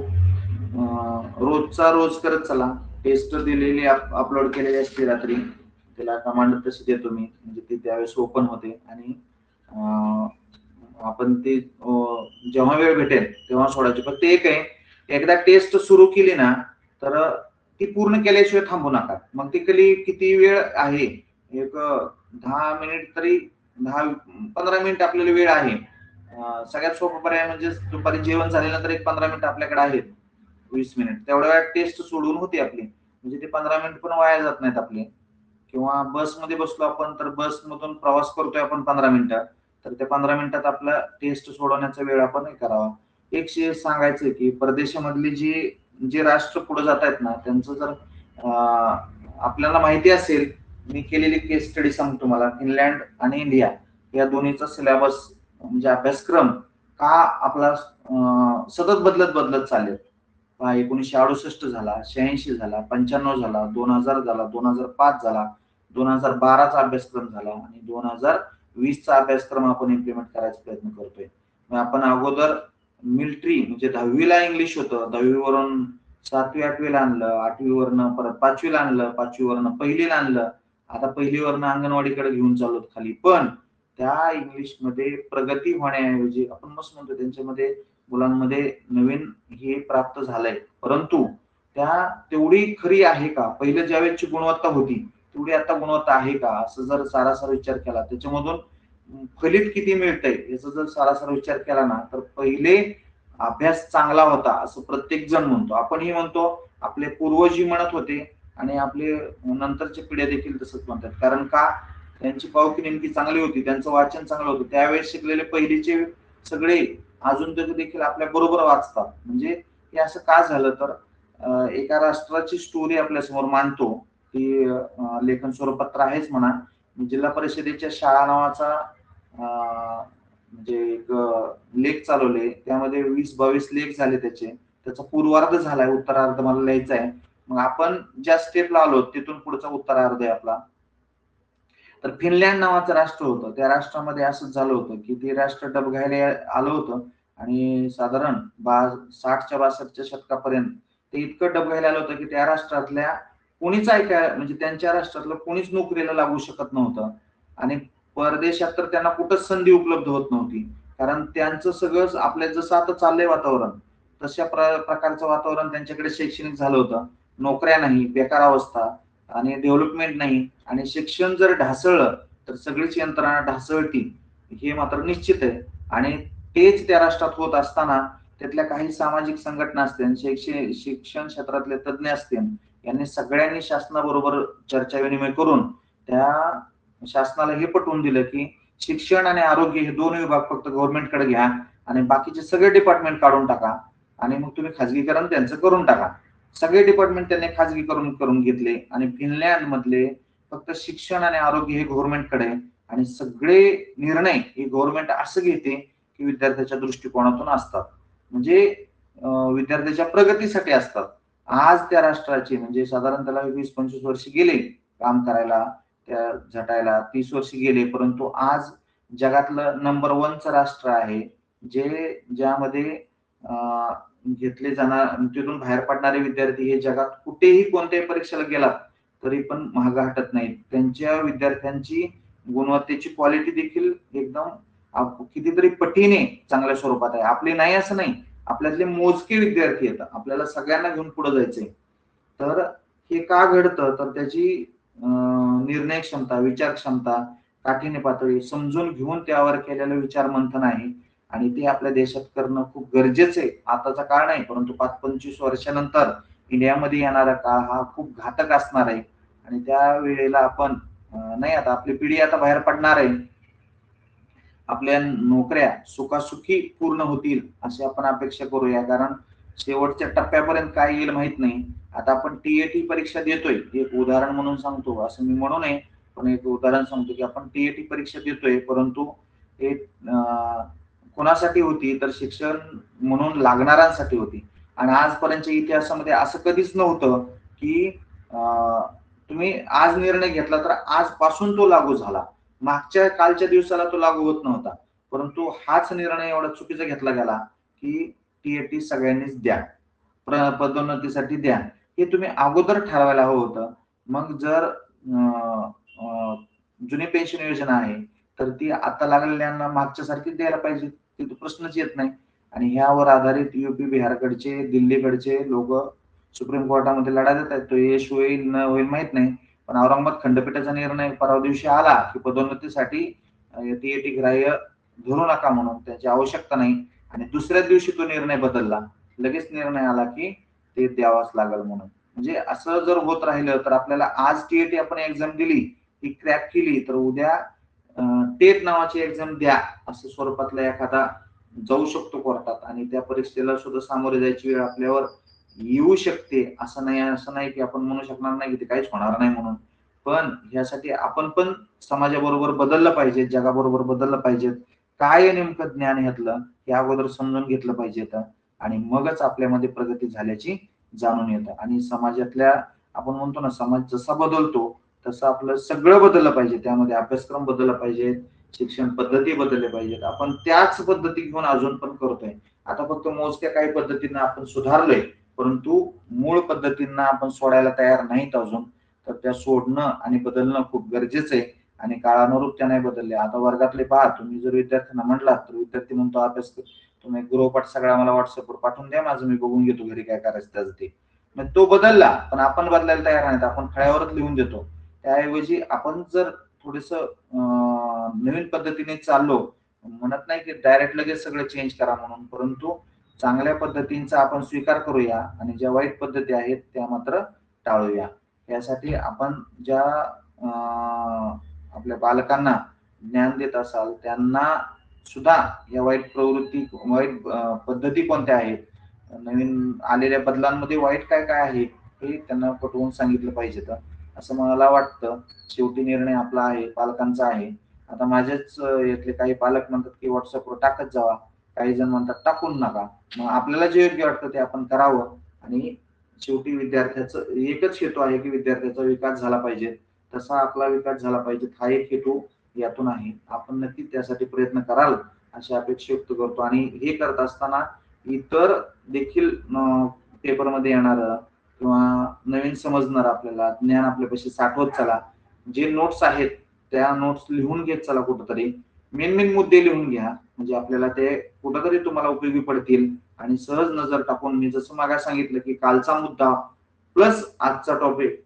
रोजचा रोज करत चला. टेस्ट दिलेली अपलोड केलेली असते रात्री, त्याला कमांड तशी देतो मी, म्हणजे ती त्यावेळेस ओपन होते. आणि आपण ते जेव्हा वेळ भेटेल तेव्हा सोडायची. फक्त एक आहे, एकदा टेस्ट सुरू केली ना तर ती पूर्ण केल्याशिवाय थांबू नका. मग ती किती वेळ आहे, एक 10 मिनिट तरी, 10-15 मिनिट आपल्याला वेळ आहे. सगळ्यात सोपा पर्याय म्हणजे दुपारी जेवण झाल्यानंतर एक 15 मिनिट आपल्याकडे आहेत, 20 मिनिट. तेवढ्या वेळात टेस्ट सोडून होते आपली, म्हणजे ते 15 मिनिट पण वाया जात नाहीत आपले. किंवा बसमध्ये बसलो आपण, तर बसमधून प्रवास करतोय आपण 15 मिनिटं, तर त्या 15 मिनिटात आपला टेस्ट सोडवण्याचा वेळ आपण हे करावा. एक सांगायचं की परदेशामधली जे राष्ट्र पुढे जात आहेत ना, त्यांचं जर आपल्याला माहिती असेल, मी केलेली केस स्टडी सांगतो तुम्हाला. फिनलँड आणि इंडिया या दोन्हीचा सिलेबस म्हणजे अभ्यासक्रम का आपला सतत बदलत चालले. 1968 झाला, 86 झाला, 95 झाला, 2000 झाला, 2005 झाला, 2012चा अभ्यासक्रम झाला आणि 2020चा अभ्यासक्रम आपण इम्प्लिमेंट करायचा प्रयत्न करतोय. आपण अगोदर मिलिटरी म्हणजे 10वीला इंग्लिश होतं, 10वीवरून 7वी 8वीला आणलं, 8वीवरनं परत 5वीला आणलं, 5वीवरनं पहिलीला आणलं, आता पहिलीवरनं अंगणवाडीकडे घेऊन चाललो खाली. पण त्या इंग्लिशमध्ये प्रगती होण्याऐवजी आपण मस्त म्हणतो त्यांच्यामध्ये मुलांमध्ये नवीन हे प्राप्त झालंय, परंतु त्या तेवढी खरी आहे का? पहिले ज्यावेळेसची गुणवत्ता होती तेवढी आता गुणवत्ता आहे का? असं जर सारासार विचार केला, त्याच्यामधून फलित किती मिळतंय याचा जर सारासार विचार केला ना, तर पहिले अभ्यास चांगला होता असं प्रत्येक जण म्हणतो. आपणही म्हणतो, आपले पूर्वजही म्हणत होते आणि आपले नंतरच्या पिढ्या देखील तसंच म्हणतात. कारण का? त्यांची पावकी नेमकी चांगली होती, त्यांचं वाचन चांगलं होतं. त्यावेळेस शिकलेले पहिलीचे सगळे अजून देखील आपल्या बरोबर वाचतात. म्हणजे हे असं का झालं, तर एका राष्ट्राची स्टोरी आपल्या समोर मांडतो. ती लेखन स्वरूपात तर आहेच म्हणा. जिल्हा परिषदेच्या शाळा नावाचा म्हणजे एक लेख चालवले, त्यामध्ये 20-22 लेख झाले त्याचा पूर्वार्ध झालाय, उत्तरार्ध मला लिहायचा आहे. मग आपण ज्या स्टेपला आलो तिथून पुढचा उत्तरार्ध आहे आपला. तर फिनलँड नावाचं राष्ट्र होतं, त्या राष्ट्रामध्ये असंच झालं होतं की ते राष्ट्र डबघायला आलं होतं आणि साधारण 60च्या 62च्या शतकापर्यंत ते इतकं डबघायला आलं होतं की त्या राष्ट्रातल्या कोणीच म्हणजे त्यांच्या राष्ट्रातलं कोणीच नोकरीला लागू शकत नव्हतं. आणि परदेशात तर त्यांना कुठंच संधी उपलब्ध होत नव्हती, कारण त्यांचं सगळं आपल्या जसं आता चाललंय वातावरण, तशा प्रकारचं वातावरण त्यांच्याकडे शैक्षणिक झालं होतं. नोकऱ्या नाही, बेकार अवस्था आणि डेव्हलपमेंट नाही आणि शिक्षण जर ढासळलं तर सगळीच यंत्रणा ढासळती, हे मात्र निश्चित आहे. आणि तेच त्या राष्ट्रात होत असताना त्यातल्या काही सामाजिक संघटना असतील, शिक्षण क्षेत्रातले तज्ज्ञ असतील, यांनी सगळ्यांनी शासनाबरोबर चर्चा विनिमय करून त्या शासनाला हे पटवून दिलं की शिक्षण आणि आरोग्य हे दोन विभाग फक्त गव्हर्नमेंटकडे घ्या आणि बाकीचे सगळे डिपार्टमेंट काढून टाका आणि मग तुम्ही खाजगीकरण त्यांचं करून टाका. सगळे डिपार्टमेंट त्यांनी खाजगीकरण करून घेतले आणि फिनलँड मधले फक्त शिक्षण आणि आरोग्य हे गव्हर्नमेंटकडे आणि सगळे निर्णय हे गव्हर्नमेंट असं घेते की विद्यार्थ्याच्या दृष्टिकोनातून असतात, म्हणजे विद्यार्थ्याच्या प्रगतीसाठी असतात. आज त्या राष्ट्राचे म्हणजे साधारण त्याला 20-25 वर्ष गेले काम करायला, त्या झटायला 30 वर्ष गेले, परंतु आज जगातलं नंबर 1चं राष्ट्र आहे ज्यामध्ये घेतले जाणार तिथून बाहेर पडणारे विद्यार्थी हे जगात कुठेही कोणत्याही परीक्षेला गेलात तरी पण महाग हटत नाहीत. त्यांच्या विद्यार्थ्यांची गुणवत्तेची क्वालिटी देखील एकदम कितीतरी पटीने चांगल्या स्वरूपात आहे. आपले नाही असं नाही, आपल्यातले मोजके विद्यार्थी आहेत. आपल्याला सगळ्यांना घेऊन पुढे जायचंय. तर हे का घडतं तर त्याची निर्णय क्षमता, विचार क्षमता, काठिण्य पातळी समजून घेऊन त्यावर केलेलं विचार मंथन आहे आणि ते आपल्या देशात करणं खूप गरजेचं आहे. आताचा काळ नाही, परंतु 5-25 वर्षानंतर इंडियामध्ये येणारा काळ हा खूप घातक असणार आहे आणि त्या वेळेला आपण नाही, आता आपली पिढी आता बाहेर पडणार आहे. आपल्या नोकऱ्या सुखासुखी पूर्ण होतील अशी आपण अपेक्षा करूया, कारण शेवटच्या टप्प्यापर्यंत काय येईल माहित नाही. आता आपण टीएटी परीक्षा देतोय, एक उदाहरण म्हणून सांगतो, असं मी म्हणू नये, पण एक उदाहरण सांगतो की आपण टीएटी परीक्षा देतोय, परंतु ते कोणासाठी होती तर शिक्षण म्हणून लागणाऱ्यांसाठी होती. आणि आजपर्यंतच्या इतिहासामध्ये असं कधीच नव्हतं की तुम्ही आज निर्णय घेतला तर आजपासून तो लागू झाला. मागच्या कालच्या दिवसाला तो लागू होत नव्हता, परंतु हाच निर्णय एवढा चुकीचा घेतला गेला की टीएटी सगळ्यांनीच द्या, पदोन्नतीसाठी द्या, हे तुम्ही अगोदर ठरवायला हवं होतं. मग जर जुनी पेन्शन योजना आहे तर ती आता लागलेल्यांना मागच्या सारखी द्यायला पाहिजे, ते प्रश्नच येत नाही. आणि ह्यावर आधारित युपी बिहारकडचे, दिल्लीकडचे लोक सुप्रीम कोर्टामध्ये लढा देत आहेत. तो यश होईल न होईल माहित नाही, पण औरंगाबाद खंडपीठाचा निर्णय परवा दिवशी आला की पदोन्नतीसाठी टीएटी ग्राह्य धरू नका म्हणून, त्याची आवश्यकता नाही. आणि दुसऱ्या दिवशी तो निर्णय बदलला, लगेच निर्णय आला की ते द्यावाच लागेल म्हणून. म्हणजे असं जर होत राहिलं तर आपल्याला आज टीएटी आपण एक्झाम दिली, ती क्रॅक केली, तर उद्या टेट नावाची एक्झाम द्या असं स्वरूपातला एखादा जाऊ शकतो कोर्टात आणि त्या परीक्षेला सुद्धा सामोरे जायची वेळ आपल्यावर येऊ शकते. असं नाही की आपण म्हणू शकणार नाही की ते काहीच होणार नाही म्हणून, पण ह्यासाठी आपण पण समाजाबरोबर बदललं पाहिजे, जगाबरोबर बदललं पाहिजे. काय नेमकं ज्ञान ह्यातलं हे अगोदर समजून घेतलं पाहिजे आणि मगच आपल्यामध्ये प्रगती झाल्याची जाणून येतं. आणि समाजातल्या आपण म्हणतो ना, समाज जसा बदलतो तसं आपलं सगळं बदललं पाहिजे, त्यामध्ये अभ्यासक्रम बदलला पाहिजे, शिक्षण पद्धती बदलल्या पाहिजेत. आपण त्याच पद्धती घेऊन अजून पण करतोय. आता फक्त मोजक्या काही पद्धतींना आपण सुधारलोय, परंतु मूळ पद्धतींना आपण सोडायला तयार नाहीत अजून. तर त्या सोडणं आणि बदलणं खूप गरजेचं आहे आणि काळानुरूप त्या नाही बदलल्या. आता वर्गातले पहा, तुम्ही जर विद्यार्थ्यांना म्हटलात तर विद्यार्थी म्हणतो अभ्यास तुम्ही गृहपाठ सगळा मला व्हॉट्सअपवर पाठवून द्या, माझं मी बघून घेतो घरी काय करायचं त्याचं ते. मग तो बदलला, पण आपण बदलायला तयार नाहीत, आपण फळ्यावरच लिहून देतो. त्याऐवजी आपण जर थोडस नवीन पद्धतीने चाललो, म्हणत नाही की डायरेक्ट लगेच सगळं चेंज करा म्हणून, परंतु चांगल्या पद्धतींचा आपण स्वीकार करूया आणि ज्या वाईट पद्धती आहेत त्या मात्र टाळूया. यासाठी आपण ज्या आपल्या बालकांना ज्ञान देत असाल त्यांना सुद्धा या वाईट प्रवृत्ती, वाईट पद्धती कोणत्या आहेत, नवीन आलेल्या बदलांमध्ये वाईट काय काय आहे हे त्यांना पटवून सांगितलं पाहिजे असं मला वाटतं. शेवटी निर्णय आपला आहे, पालकांचा आहे. आता माझेच यातले काही पालक म्हणतात की व्हॉट्सअपवर टाकत जावा, काही जण म्हणतात टाकून नका. मग आपल्याला जे योग्य वाटतं ते आपण करावं आणि शेवटी विद्यार्थ्याचं एकच हेतू आहे की विद्यार्थ्याचा विकास झाला पाहिजे, तसा आपला विकास झाला पाहिजे, हा एक हेतू यातून आहे. आपण नक्की त्यासाठी प्रयत्न कराल अशी अपेक्षा व्यक्त करतो. आणि हे करत असताना इतर देखील पेपरमध्ये येणार किंवा नवीन समजणार आपल्याला ज्ञान आपल्यापाशी साठवत चला. जे नोट्स आहेत त्या नोट्स लिहून घेत चला, कुठंतरी मेन मुद्दे लिहून घ्या, म्हणजे आपल्याला ते कुठंतरी तुम्हाला उपयोगी पडतील आणि सहज नजर टाकून मी जसं मागे सांगितलं की कालचा मुद्दा प्लस आजचा टॉपिक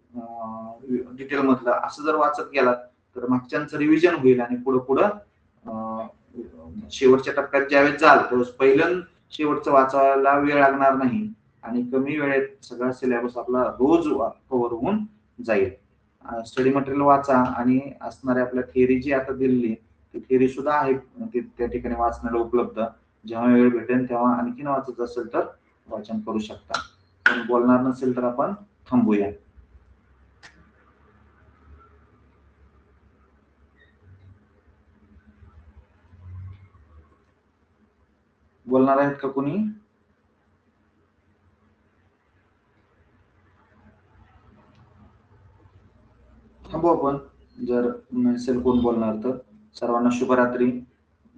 डिटेल मधलं असं जर वाचत गेला तर मागच्यांचं रिव्हिजन होईल आणि पुढं पुढं शेवटच्या टप्प्यात ज्यावेळेस जाल त्यावेळेस पहिलं शेवटचं वाचायला वेळ लागणार नाही आणि कमी वेळेत सगळा सिलेबस आपला रोज कव्हर होऊन जाईल. स्टडी मटेरियल वाचा आणि असणारे आपल्या थिअरी जी आता दिलेली ती थिअरी सुद्धा आहे त्या ठिकाणी वाचण्याला उपलब्ध. जेव्हा वेळ भेटेल तेव्हा आणखीन वाचत असेल तर वाचन करू शकता. पण बोलणार नसेल तर आपण थांबूया. बोलणार आहेत का कोणी? थांबू आपण जर नसेल कोण बोलणार तर. सर्वांना शुभरात्री.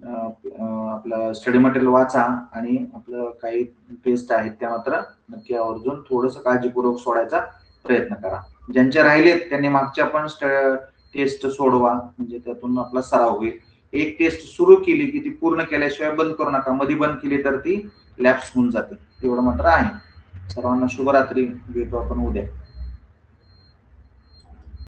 आपलं स्टडी मटेरियल वाचा आणि आपलं काही टेस्ट आहेत त्या मात्र नक्की आवर्जून थोडस काळजीपूर्वक सोडायचा प्रयत्न करा. ज्यांच्या राहिलेत त्यांनी मागच्या पण टेस्ट सोडवा म्हणजे त्यातून आपला सराव होईल. एक टेस्ट सुरू केली की ती पूर्ण केल्याशिवाय बंद करू नका. मध्ये बंद केली तर ती लॅप्स होऊन जाते. एवढं मात्र आहे. सर्वांना शुभरात्री. भेटू आपण उद्या.